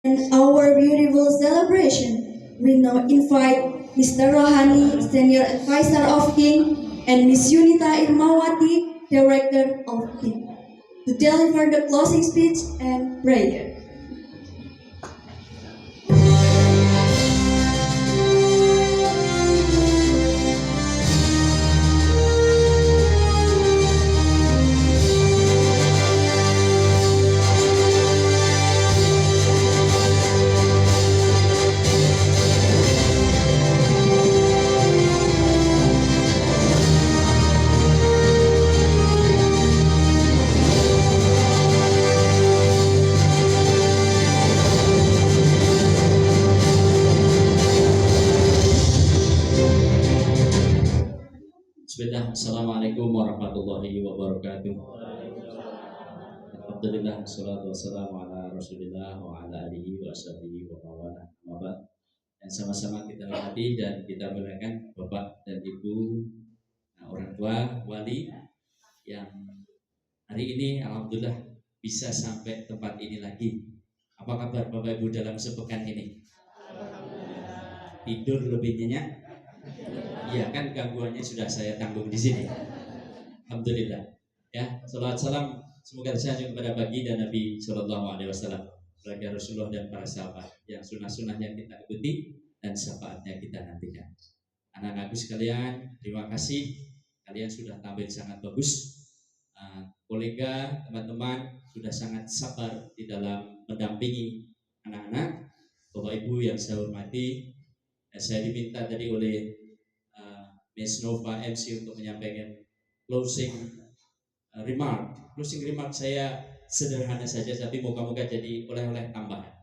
In our beautiful celebration, we now invite Mr. Rohani, Senior Advisor of King, and Miss Yunita Irmawati, Director of King, to deliver the closing speech and prayer. Bismillah, Assalamualaikum warahmatullahi wabarakatuh. Alhamdulillah, salatu wassalamu ala rasulillah wa ala alihi wa sahbihi wa mawala. Dan sama-sama kita hormati dan kita berikan Bapak dan Ibu, orang tua, wali yang hari ini Alhamdulillah bisa sampai tempat ini lagi. Apa kabar Bapak Ibu dalam sepekan ini? Tidur lebih nyenyak? Iya kan, gangguannya sudah saya tanggung di sini. Alhamdulillah. Ya, salawat salam semoga tersanjung kepada bagi dan Nabi Shallallahu Alaihi Wasallam, keluarga Rasulullah dan para sahabat yang sunnah-sunnahnya kita ikuti dan syafaatnya kita nantikan. Anak-anakku sekalian, terima kasih kalian sudah tampil sangat bagus. Kolega, teman-teman sudah sangat sabar di dalam mendampingi anak-anak. Bapak Ibu yang saya hormati, saya diminta tadi oleh Miss Nova MC untuk menyampaikan closing remark. Closing remark saya sederhana saja, tapi moga-moga jadi oleh-oleh tambahan.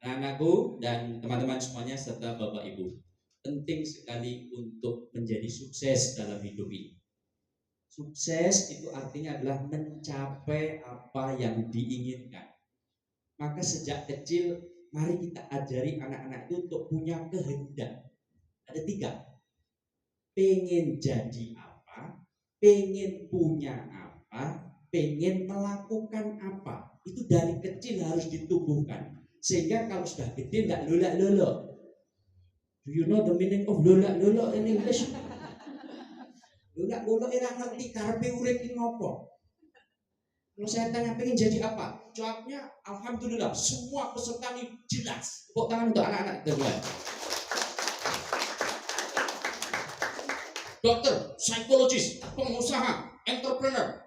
Anak-anakku dan teman-teman semuanya serta Bapak Ibu, penting sekali untuk menjadi sukses dalam hidup ini. Sukses itu artinya adalah mencapai apa yang diinginkan. Maka sejak kecil mari kita ajari anak-anak itu untuk punya kehendak. Ada 3. Pengen jadi apa, pengen punya apa, pengen melakukan apa. Itu dari kecil harus ditumbuhkan, sehingga kalau sudah gede tidak lolak-lolok. Do you know the meaning of lolak-lolok in English? Lolak-lolok ora ngerti karepe urip iki ngopo. Kalau saya tanya pengen jadi apa, jawabnya alhamdulillah semua peserta ini jelas. Tepuk tangan untuk anak-anak kita. Dokter, psikologis, pengusaha, entrepreneur.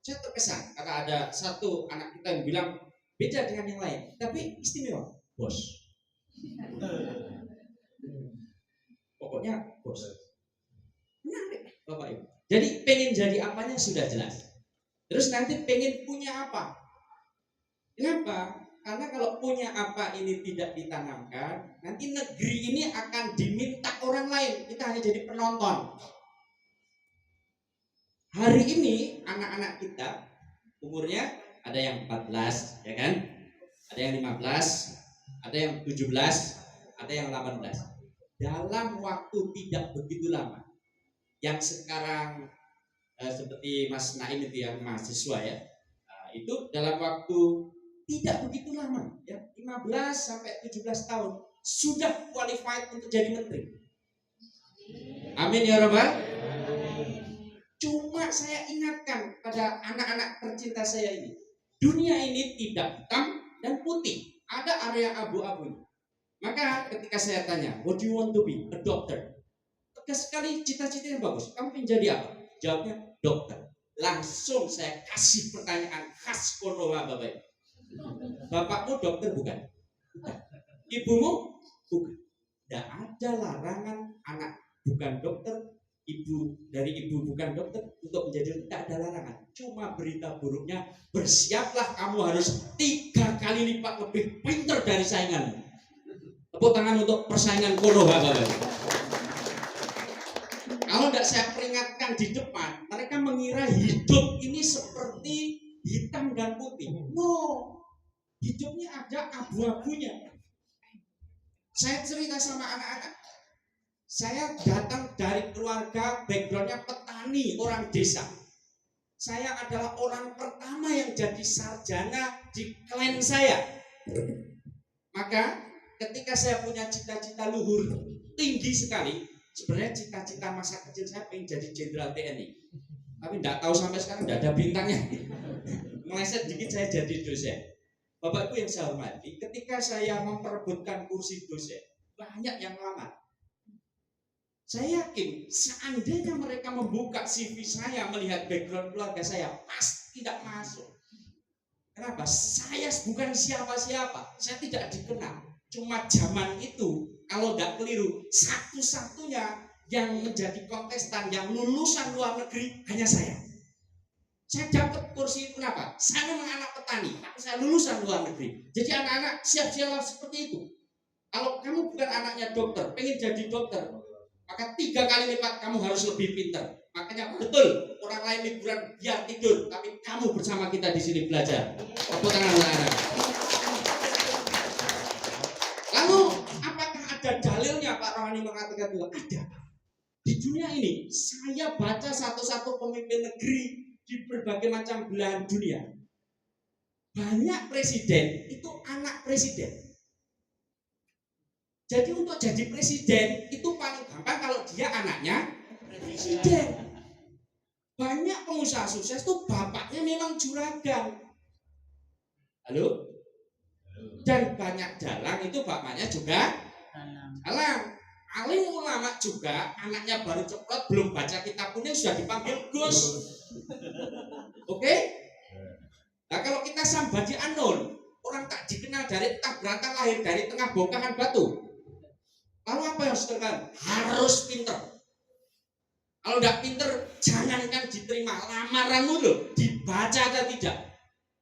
Saya terkesan karena ada satu anak kita yang bilang beda dengan yang lain, tapi istimewa, bos. Pokoknya bos. Menarik, Bapak Ibu. Jadi pengen jadi apanya sudah jelas. Terus nanti pengen punya apa? Kenapa? Karena kalau punya apa ini tidak ditanamkan, nanti negeri ini akan diminta orang lain. Kita hanya jadi penonton. Hari ini anak-anak kita umurnya ada yang 14, ya kan? Ada yang 15, ada yang 17, ada yang 18. Dalam waktu tidak begitu lama. Yang sekarang seperti Mas Naim itu yang mahasiswa ya. Itu dalam waktu tidak begitu lama ya, 15 sampai 17 tahun sudah qualified untuk jadi menteri. Amin ya Rabbal. Cuma saya ingatkan pada anak-anak tercinta saya ini, dunia ini tidak hitam dan putih, ada area abu-abu. Maka ketika saya tanya, what do you want to be? A doctor. Tegas sekali cita-citanya bagus. Kamu ingin jadi apa? Jawabnya dokter. Langsung saya kasih pertanyaan khas Konoha Bapak. Bapakmu dokter bukan? Bukan. Ibumu bukan. Tidak ada larangan anak bukan dokter, ibu dari ibu bukan dokter untuk menjadi, tidak ada larangan. Cuma berita buruknya, bersiaplah kamu harus 3 kali lipat lebih pintar dari saingan. Tepuk tangan untuk persaingan Konoha Bapak. Kalau tidak saya peringatkan di depan, mereka mengira hidup ini seperti hitam dan putih. No, hidupnya ada abu-abunya. Saya cerita sama anak-anak, saya datang dari keluarga backgroundnya petani, orang desa. Saya adalah orang pertama yang jadi sarjana di klan saya. Maka ketika saya punya cita-cita luhur tinggi sekali, sebenarnya cita-cita masa kecil saya pengen jadi jenderal TNI, tapi tidak tahu sampai sekarang tidak ada bintangnya. Meleset dikit saya jadi dosen. Bapak Ibu yang saya hormati, ketika saya memperebutkan kursi dosen, banyak yang lamar. Saya yakin seandainya mereka membuka CV saya, melihat background keluarga saya, pasti tidak masuk. Kenapa? Saya bukan siapa-siapa, saya tidak dikenal. Cuma zaman itu, kalau tidak keliru, satu-satunya yang menjadi kontestan yang lulusan luar negeri hanya saya. Saya dapat kursi itu kenapa? Saya memang anak petani, tapi saya lulusan luar negeri. Jadi anak-anak siap-siap seperti itu. Kalau kamu bukan anaknya dokter, pengen jadi dokter, maka 3 kali lipat kamu harus lebih pintar. Makanya betul, orang lain liburan biar tidur, tapi kamu bersama kita di sini belajar. Tepuk tangan anak-anak. Lalu apakah ada dalilnya Pak Rohani mengatakan itu? Ada. Di dunia ini saya baca satu-satu pemimpin negeri di berbagai macam belahan dunia. Banyak presiden itu anak presiden. Jadi untuk jadi presiden itu paling gampang kalau dia anaknya presiden. Banyak pengusaha sukses itu bapaknya memang juragan. Halo? Dan banyak dalang itu bapaknya juga dalang. Alim ulama juga anaknya baru ceplok belum baca kitab kuning sudah dipanggil Gus. Oke? Nah kalau kita Sambadi Anul, orang tak dikenal dari tabrakan lahir dari tengah bongkahan batu. Lalu apa yang harus dilakukan? Harus pinter. Kalau tidak pinter, jangankan diterima lamaranmu loh, dibaca atau tidak.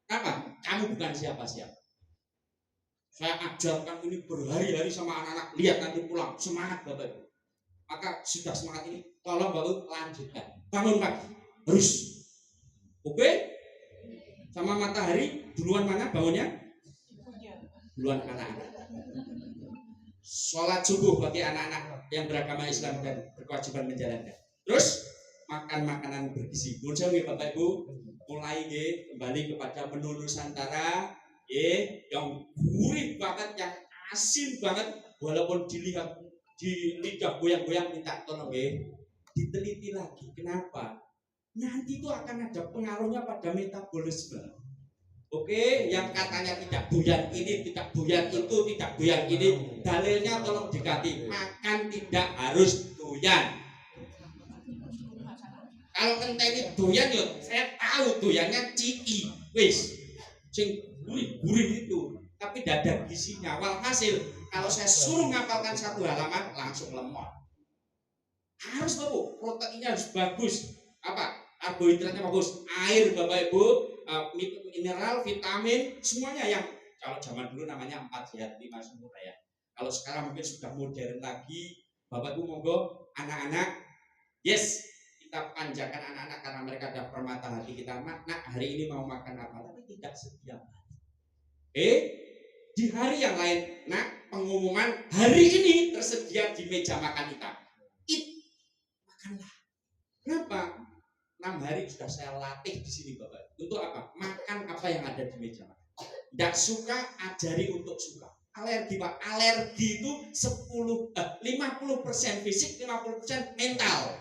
Kenapa? Kamu bukan siapa-siapa. Saya ajarkan ini berhari-hari sama anak-anak. Lihat nanti pulang, semangat Bapak Ibu. Maka sudah semangat ini, tolong Bapak Ibu lanjutkan. Bangun pagi, harus. Oke? Sama matahari, duluan mana bangunnya? Duluan anak-anak. Sholat subuh bagi anak-anak yang beragama Islam dan berkewajiban menjalankan. Terus makan makanan bergizi. Mun sewu Bapak Ibu, mulai kembali kepada menu Nusantara, yang gurih banget, yang asin banget, walaupun dilihat di lidah goyang-goyang minta tolong diteliti lagi. Kenapa? Nanti itu akan ada pengaruhnya pada metabolisme. Oke, yang katanya tidak buyar ini, tidak buyar itu, tidak buyar ini, dalilnya tolong diganti. Makan tidak harus doyan. Kalau ngenteni doyan yo, saya tahu doyannya ciki, wis, sing gurih-gurih itu, tapi tidak ada gizinya. Walhasil, kalau saya suruh ngapalkan 1 halaman, langsung lemot. Harus Bu, proteinnya harus bagus. Apa? Karbohidratnya bagus, air Bapak Ibu, mineral, vitamin, semuanya yang kalau zaman dulu namanya 4 sehat 5 sempurna ya. Kalau sekarang mungkin sudah modern lagi. Bapak Ibu monggo anak-anak, yes, kita panjakan anak-anak karena mereka ada permata hati kita. Nak, hari ini mau makan apa? Tapi tidak setiap hari. Di hari yang lain, nak, pengumuman hari ini tersedia di meja makan kita. Makanlah. Kenapa? 6 hari sudah saya latih di sini Bapak. Untuk apa? Makan apa yang ada di meja makan. Tidak suka, ajari untuk suka. Alergi Pak, alergi itu 50% fisik, 50% mental.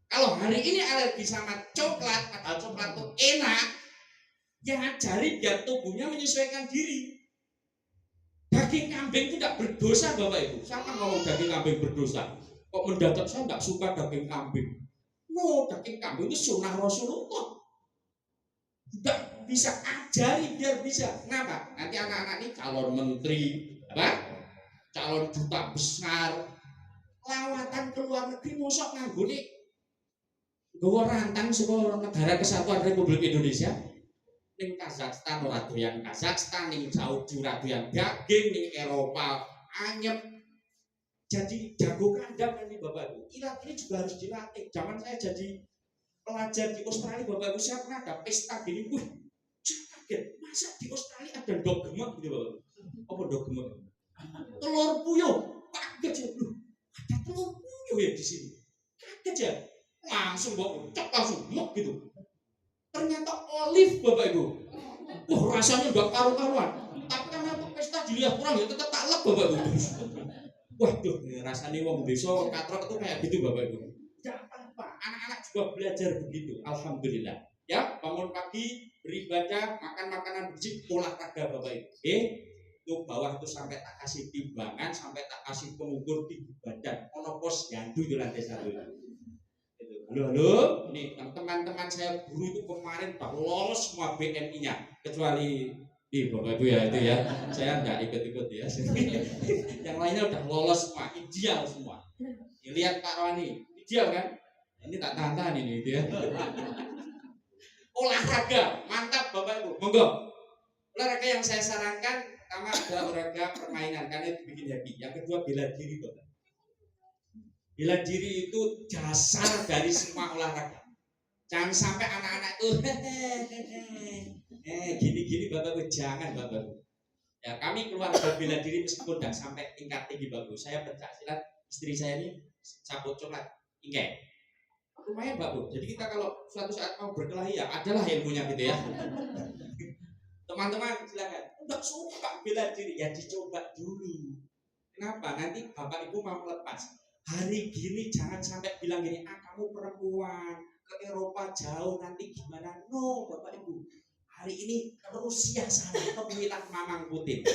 Kalau hari ini alergi sama coklat, padahal coklat itu enak, ya ajari biar tubuhnya menyesuaikan diri. Daging kambing itu tidak berdosa Bapak Ibu. Siapa ngomong daging kambing berdosa? Kok mendadak saya tidak suka daging kambing? Daging kambing itu sunnah Rasulullah. Tidak bisa ajari biar bisa. Kenapa? Nanti anak-anak ini calon menteri, calon duta besar, lawatan ke luar negeri, mosok nganggone nggawa rantang saka negara kesatuan Republik Indonesia. Ning Kazakhstan ora doyan Kazakhstan, ning Saudi ora doyan daging, ning Eropa anyep. Jadi jago kandang kan nih Bapak Ibu. Irak ini juga harus dilatih. Zaman saya jadi pelajar di Australia Bapak Ibu, saya pernah ada pesta gini. Saya kaget. Masa di Australia ada dog gemek gitu Bapak Ibu? Apa dog gemek? Telur puyuh. Kaget ya. Ada telur puyuh ya di sini. Kaget ya. Langsung bawa ucap langsung mek gitu. Ternyata olive Bapak Ibu. Rasanya enggak karu-karuan. Tapi karena pesta di dilihat kurang ya tetap tak lep Bapak Ibu. Waduh, rasanya wong desa katrok itu kayak gitu Bapak Ibu. Tidak apa-apa, anak-anak juga belajar begitu. Alhamdulillah. Ya, bangun pagi, beribadah, makan makanan bersih, olahraga Bapak Ibu. Itu bawah itu sampai tak kasih timbangan, sampai tak kasih pengukur tinggi badan. Ono pos yandu di lantai 1. Halo, ini teman-teman saya guru itu kemarin udah lolos semua BMI-nya, kecuali Bapak Ibu ya itu ya, saya nggak ikut-ikut ya. Yang lainnya udah lolos semua, ideal semua. Lihat Pak Rwani, ideal kan? Ini tak tahan ini itu ya. Olahraga, mantap Bapak Ibu, monggo. Olahraga yang saya sarankan pertama adalah olahraga permainan karena itu bikin happy. Yang kedua bela diri Bapak. Bela diri itu dasar dari semua olahraga. Jangan sampai anak-anak itu gini-gini Bapak Ibu, jangan Bapak Ibu. Ya kami keluarga bela diri meskipun tidak sampai tingkat tinggi Bapak Ibu. Saya pencak silat, istri saya ini cabut coklat, ingkek. Lumayan Bapak Ibu. Jadi kita kalau suatu saat mau berkelahi ya adalah ilmunya gitu ya. Teman-teman silakan. Enggak suka bela diri ya dicoba dulu. Kenapa? Nanti Bapak Ibu mau lepas. Hari gini jangan sampai bilang gini, kamu perempuan ke Eropa jauh nanti gimana? No Bapak Ibu. Hari ini ke Rusia sana pemilihan Mamang Putin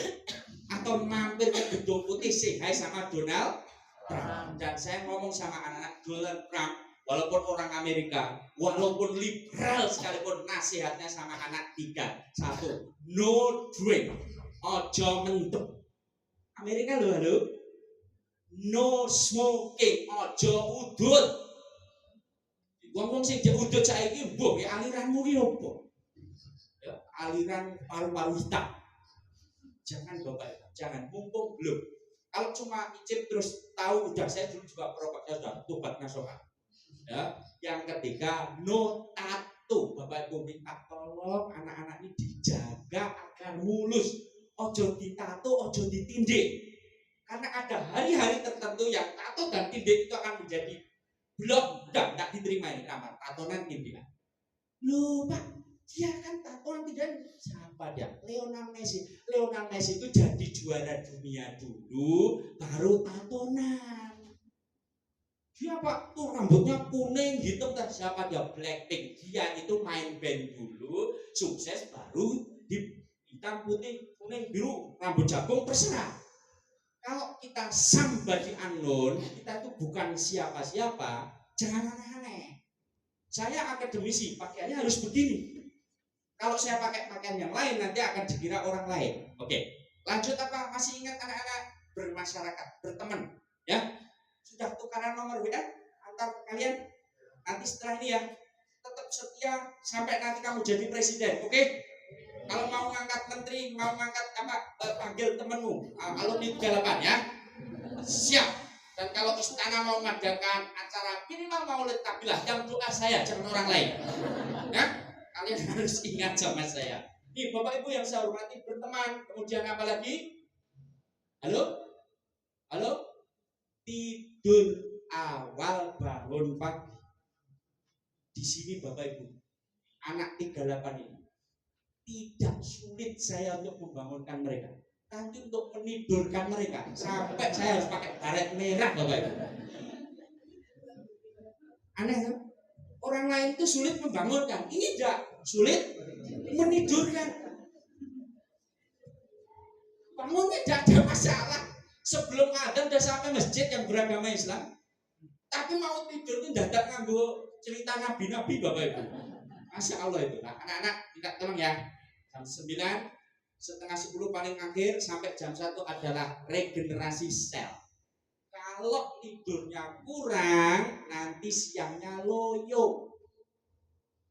atau mampir ke Gedung Putih say hi sama Donald Trump. Dan saya ngomong sama anak-anak, Donald Trump walaupun orang Amerika, walaupun liberal sekalipun, nasihatnya sama anak 3. 1, no drink, ojo mendem. Amerika loh, halo. No smoking, ojo udut. Ngomong sih dia udut saiki mbok ya aliranmu ki opo? Ya, aliran paru-paru hitam. Jangan Bapak, jangan mumpung belum. Kalau cuma icip terus tahu udah, saya dulu juga perokok, saya sudah tobat nasional. Ya, yang ketiga no tato. Bapak Ibu minta tolong anak-anak ini dijaga agar mulus. Ojo ditato, ojo ditindik. Karena ada hari-hari tertentu yang tato dan tindik itu akan menjadi blok, enggak diterima ini kamar tatonan tindikan. Loh Pak, dia kan tatonan tindikan siapa dia? Lionel Messi. Lionel Messi itu jadi juara dunia dulu, baru tatonan. Dia Pak tuh rambutnya kuning hitam, dan siapa dia? Blackpink. Dia itu main band dulu, sukses baru di hitam putih kuning biru rambut jagung terserah. Kalau kita somebody unknown, kita itu bukan siapa-siapa, jangan aneh-aneh. Saya akademisi, pakaiannya harus begini. Kalau saya pakai pakaian yang lain nanti akan dikira orang lain. Oke, lanjut apa? Masih ingat anak-anak bermasyarakat, berteman, ya? Sudah tukaran nomor WA antar kalian? Nanti setelah ini ya, tetap setia sampai nanti kamu jadi presiden, oke? Kalau mau ngangkat menteri, mau ngangkat apa, panggil temenmu, alumni 38 ya, siap. Dan kalau istana mau mengadakan acara minimal maulid kabilah, yang doa saya, jangan orang lain, ya. Kalian harus ingat sama saya. Nih Bapak Ibu yang saya hormati, berteman, kemudian apa lagi? Halo, halo. Tidur awal, bangun pagi. Di sini Bapak Ibu, anak 38 ini tidak sulit saya untuk membangunkan mereka, tapi untuk menidurkan mereka sampai saya harus pakai baret merah Bapak Ibu. Aneh kan? Orang lain itu sulit membangunkan, ini tidak sulit menidurkan. Bangunnya tidak ada masalah. Sebelum adzan udah sampai masjid yang beragama Islam, tapi mau tidur itu dadak nganggo cerita nabi-nabi Bapak Ibu. Masya Allah itu. Nah, anak-anak minta tolong ya. Jam 9, setengah 10 paling akhir sampai jam 1 adalah regenerasi sel. Kalau tidurnya kurang, nanti siangnya loyo.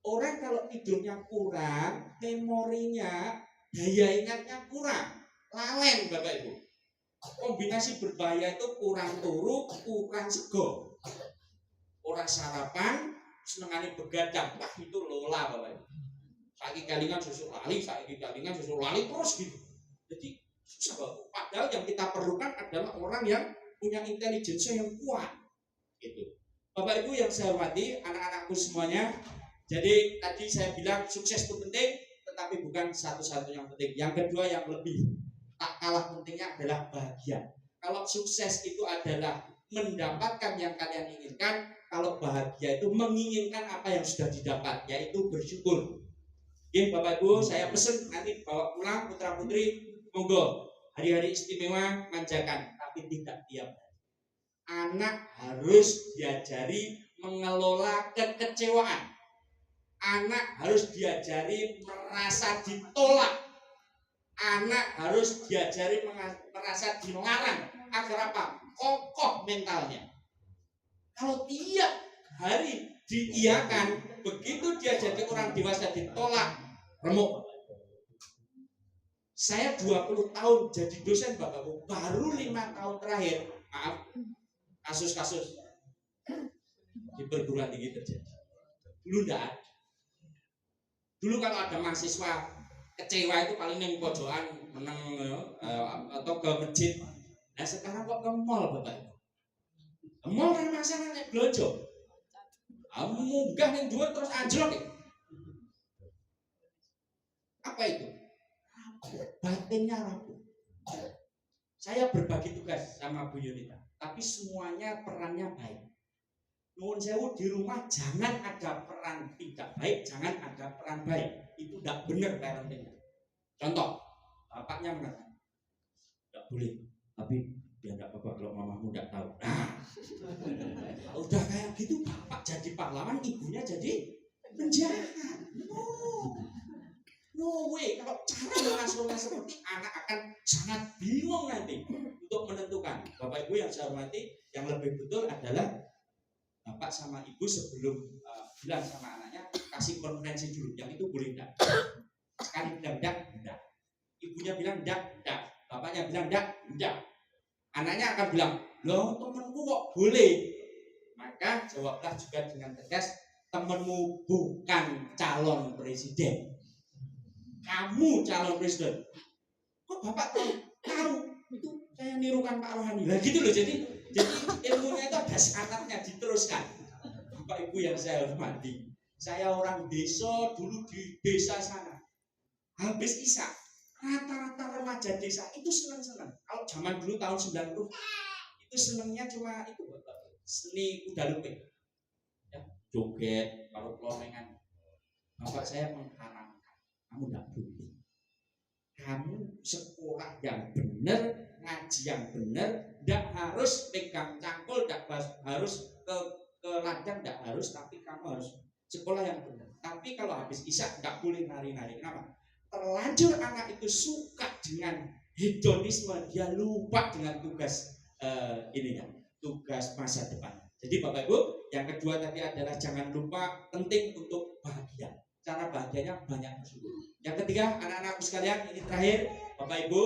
Orang kalau tidurnya kurang, memorinya, daya ingatnya kurang, lalen Bapak Ibu. Kombinasi berbahaya itu kurang turu, kurang sego. Orang sarapan, senengane begadang, wah itu lola Bapak Ibu. Saiki kalingan susu lali, saiki kalingan susu lali terus gitu. Jadi susah Bapak. Padahal yang kita perlukan adalah orang yang punya intelijensi yang kuat. Gitu. Bapak Ibu yang saya hormati, anak-anakku semuanya. Jadi tadi saya bilang sukses itu penting, tetapi bukan satu-satunya yang penting. Yang kedua yang lebih tak kalah pentingnya adalah bahagia. Kalau sukses itu adalah mendapatkan yang kalian inginkan, kalau bahagia itu menginginkan apa yang sudah didapat, yaitu bersyukur. Oke, Bapak Ibu, saya pesen nanti bawa pulang putra putri, monggo hari-hari istimewa manjakan, tapi tidak tiap hari. Anak harus diajari mengelola kekecewaan. Anak harus diajari merasa ditolak. Anak harus diajari merasa dilarang. Agar apa? Kokoh mentalnya. Kalau tiap hari diiyakan, begitu dia jadi orang dewasa ditolak, remuk. Saya 20 tahun jadi dosen Bapak Ibu, baru 5 tahun terakhir, maaf, kasus-kasus di perguruan tinggi terjadi. Dulu enggak. Dulu kalau ada mahasiswa kecewa itu paling neng pojokan menang atau ke masjid. Nah sekarang kok ke mall Bapak Ibu? Mall kan masalah nek blojo. Munggah ning dhuwur terus anjlok. Apa itu? Batinnya rapuh. Saya berbagi tugas sama Bu Yunita, tapi semuanya perannya baik. Nuwun sewu, di rumah jangan ada peran tidak baik, jangan ada peran baik. Itu tidak benar parentingnya. Contoh, bapaknya mengatakan, tidak boleh, tapi ya tidak apa-apa kalau mamamu tidak tahu. Nah, udah kayak gitu, bapak jadi pahlawan, ibunya jadi penjahat. No way, kalau cara mengasuhnya seperti anak akan sangat bingung nanti untuk menentukan. Bapak Ibu yang saya hormati, yang lebih betul adalah bapak sama ibu sebelum bilang sama anaknya, kasih konferensi dulu, yang itu boleh enggak. Sekali bilang enggak. Ibunya bilang enggak. Bapaknya bilang enggak. Anaknya akan bilang, loh temanku kok boleh. Maka jawablah juga dengan tegas, temanmu bukan calon presiden. Kamu calon presiden. Kok bapak tahu? Itu saya nirukan Pak Rohani. Lah gitu loh, jadi ilmunya itu ada syaratnya, diteruskan. Bapak Ibu yang saya hormati, saya orang desa dulu di desa sana. Habis Isya, rata-rata remaja desa itu senang-senang. Kalau zaman dulu tahun 90, itu senangnya cuma itu seni kuda lumping. Ya, joget, kalau kelonengan. Bapak saya mengharamkan, kamu tidak boleh. Kamu sekolah yang benar, ngaji yang benar, tidak harus pegang cangkul, tidak harus ke ladang, tidak harus, tapi kamu harus sekolah yang benar. Tapi kalau habis Isya tidak boleh nari-nari. Kenapa? Terlanjur anak itu suka dengan hedonisme, dia lupa dengan tugas tugas masa depan. Jadi Bapak Ibu, yang kedua tadi adalah jangan lupa penting untuk bahagia. Cara bahagianya banyak bersyukur. Yang ketiga, anak-anakku sekalian, ini terakhir, Bapak Ibu,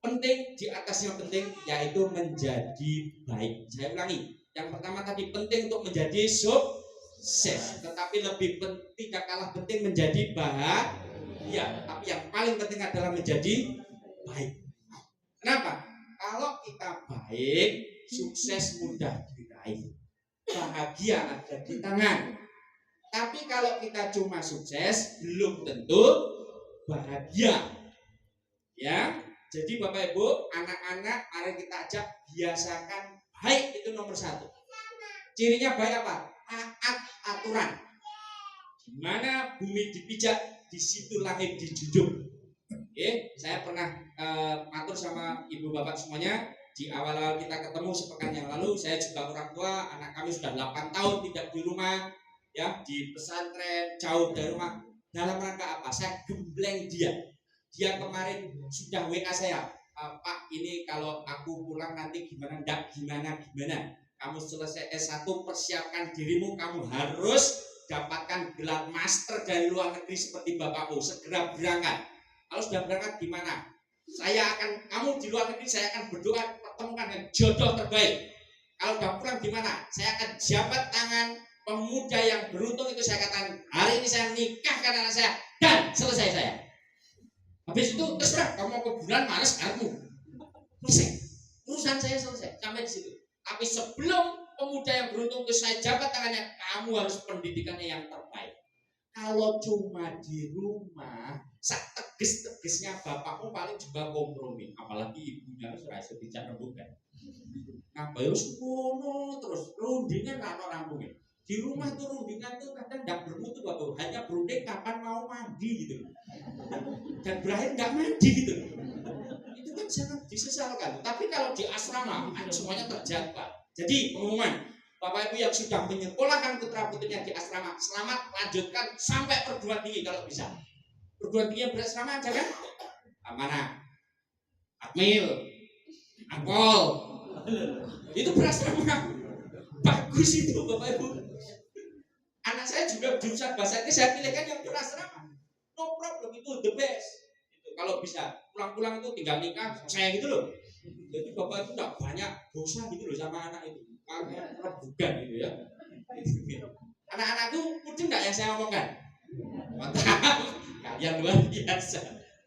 penting di atas yang penting yaitu menjadi baik. Saya ulangi, yang pertama tadi penting untuk menjadi sukses, tetapi lebih tidak kalah penting menjadi bahagia. Tapi yang paling penting adalah menjadi baik. Kenapa? Kalau kita baik, sukses mudah diraih, bahagia ada di tangan. Tapi kalau kita cuma sukses, belum tentu bahagia. Ya, jadi Bapak Ibu, anak-anak, mari kita ajak biasakan baik, itu nomor 1. Cirinya baik apa? Taat aturan. Dimana bumi dipijak, di situ langit dijunjung. Oke, saya pernah atur sama ibu bapak semuanya. Di awal-awal kita ketemu sepekan yang lalu, saya juga orang tua, anak kami sudah 8 tahun tidak di rumah. Ya, di pesantren, jauh dari rumah. Dalam rangka apa? Saya gembleng dia. Dia kemarin sudah WA saya, Pak, ini kalau aku pulang nanti gimana? Enggak, gimana? Kamu selesai S1, persiapkan dirimu, kamu harus dapatkan gelar master dari luar negeri seperti bapakmu. Segera berangkat. Kalau sudah berangkat gimana? Kamu di luar negeri, saya akan berdoa pertemukan dengan jodoh terbaik. Kalau udah pulang gimana? Saya akan jabat tangan pemuda yang beruntung itu, saya katakan hari ini saya nikahkan anak saya dan selesai saya. Habis itu terserah kamu mau ke bulan Maret kamu selesai, urusan saya selesai sampai di situ. Tapi sebelum pemuda yang beruntung itu saya jabat tangannya, kamu harus pendidikannya yang terbaik. Kalau cuma di rumah, sak teges-tegesnya bapakmu paling juga kompromi, apalagi ibunya harus rasa bicara bukan. Ngapain ngono terus rundingan lah rampungnya. Di rumah tuh rundingan tuh kadang nggak bermutu bapak, hanya berunding kapan mau mandi gitu, dan berakhir nggak mandi gitu. Itu kan sangat disesalkan. Tapi kalau di asrama semuanya terjaga. Jadi pengumuman, Bapak Ibu yang sudah menyekolahkan putra putrinya di asrama, selamat lanjutkan sampai perguruan tinggi kalau bisa. Perguruan tinggi yang berasrama aja kan? Mana? Akmil, Angkol, itu berasrama. Bagus itu Bapak Ibu. Anak saya juga jurusan bahasa Inggris, saya pilihkan yang berasrama. No problem, itu the best. Itu kalau bisa pulang-pulang itu tinggal nikah, saya gitu loh. Jadi Bapak itu tidak banyak dosa gitu loh sama anak itu. Makanya rebukan gitu ya. Anak-anakku mungkin enggak yang saya omongkan? Mantap. Kalian luar biasa.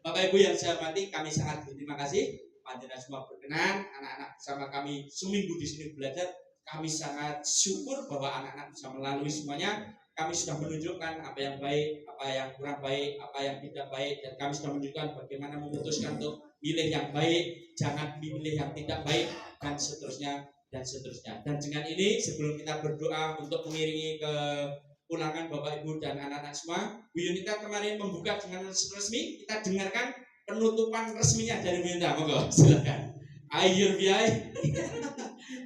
Bapak Ibu yang saya hormati, kami sangat berterima kasih. Panjenengan semua berkenan, anak-anak bersama kami seminggu di sini belajar. Kami sangat syukur bahwa anak-anak bisa melalui semuanya. Kami sudah menunjukkan apa yang baik, apa yang kurang baik, apa yang tidak baik, dan kami sudah menunjukkan bagaimana memutuskan untuk milih yang baik, jangan pilih yang tidak baik, dan seterusnya dan seterusnya. Dan dengan ini sebelum kita berdoa untuk mengiringi ke pulangan Bapak Ibu dan anak-anak semua, Bu Yunita kemarin membuka dengan resmi. Kita dengarkan penutupan resminya dari Bu Yunita. Monggo, silakan. I hereby.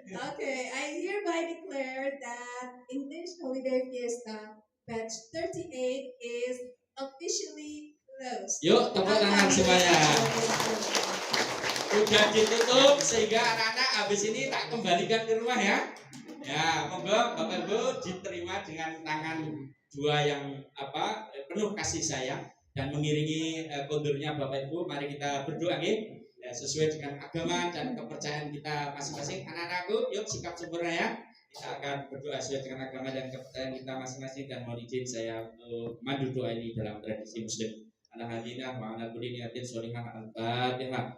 Okay, I hereby declare that English Holiday Fiesta batch 38 is officially closed. Yuk, tepuk tangan semuanya. Sudah ditutup sehingga anak-anak habis ini tak kembalikan ke rumah ya. Ya, monggo Bapak Ibu diterima dengan tangan dua yang penuh kasih sayang dan mengiringi kondurnya Bapak Ibu. Mari kita berdoa nggih. Ya, sesuai dengan agama dan kepercayaan kita masing-masing. Anak-anakku, yuk sikap sempurna ya. Kita akan berdoa sesuai dengan agama dan kepercayaan kita masing-masing, dan mohon izin saya mandu doa ini dalam tradisi Muslim. Ala hadinah wa ala kulli niyatin sholihah al-Fatihah.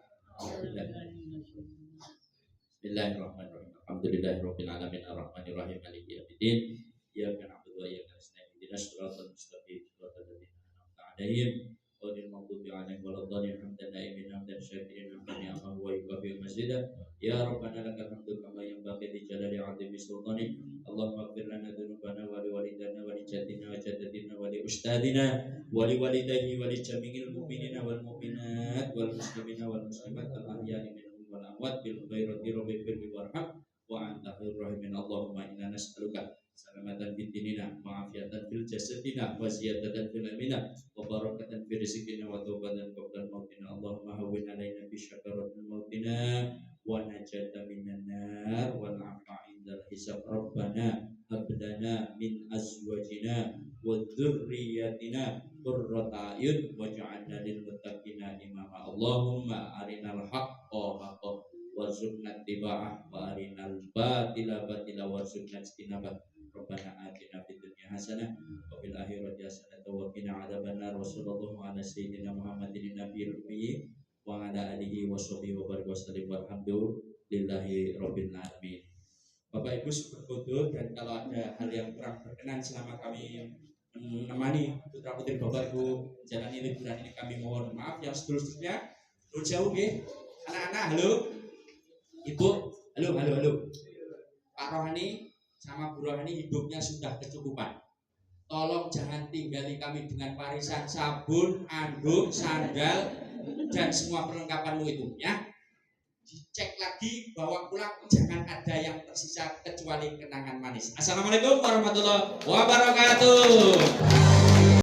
Bismillahirrahmanirrahim. Alhamdulillahirabbil alamin arrahmanir rahim maliki yaumiddin. Iyyaka na'budu wa iyyaka nasta'in. Ihdinas siratal mustaqim. Siratal ladzina an'amta 'alaihim ghairil maghdubi 'alaihim waladdallin. Hamdan na'imin hamdan syakirin hamdan ni'amahu wa yukaffir mazidah. Ya Rabbana lakal hamdu kama yanbaghi li jalali 'azimi sultanik. Allahumma ighfir lana dzunubana wa li walidina wa li jadina wa jaddatina wa li ustadina wa li walidayhi wa li jami'il mu'minina wal mu'minat wal muslimina wal muslimat al ahya'i minhum wal amwat bil khairati rabbil birri warham wa anta khairur rahimin. Allahumma inna nas'aluka salamatan fid dinina wa afiatan fil jasadina wa ziyadatan fil ilmina wa barakatan fil rizqina wa taubatan qabla mautina. Allahumma hawwin alaina bi syakaratil mautina wa najata minan nar wal afa indal hisab. Rabbana hab lana min azwajina wa dzurriyyatina qurrata a'yun waj'alna lil muttaqina imama. Allahumma arinal haqqa haqqan warzuqna ittiba'ah wa arinal batila batila warzuqna ijtinabah. Rabbana atina fid dunya hasanah wa fil akhirati hasanah wa qina adzabannar. Wa sallallahu ala sayyidina Muhammadin nabiyil ummi wa ala alihi wa sahbihi wa barik wasallim walhamdulillahi rabbil alamin. Bapak Ibu berfoto, dan kalau ada hal yang kurang berkenan selama kami menemani putra putri Bapak Ibu menjalani liburan ini, kami mohon maaf yang seterusnya. Jauh nggih. Anak-anak, halo. Ibu, halo. Pak Rohani sama Bu Rohani hidupnya sudah kecukupan. Tolong jangan tinggali kami dengan warisan sabun, anduk, sandal, dan semua perlengkapanmu itu ya. Dicek lagi bahwa pulang jangan ada yang tersisa kecuali kenangan manis. Assalamualaikum warahmatullahi wabarakatuh.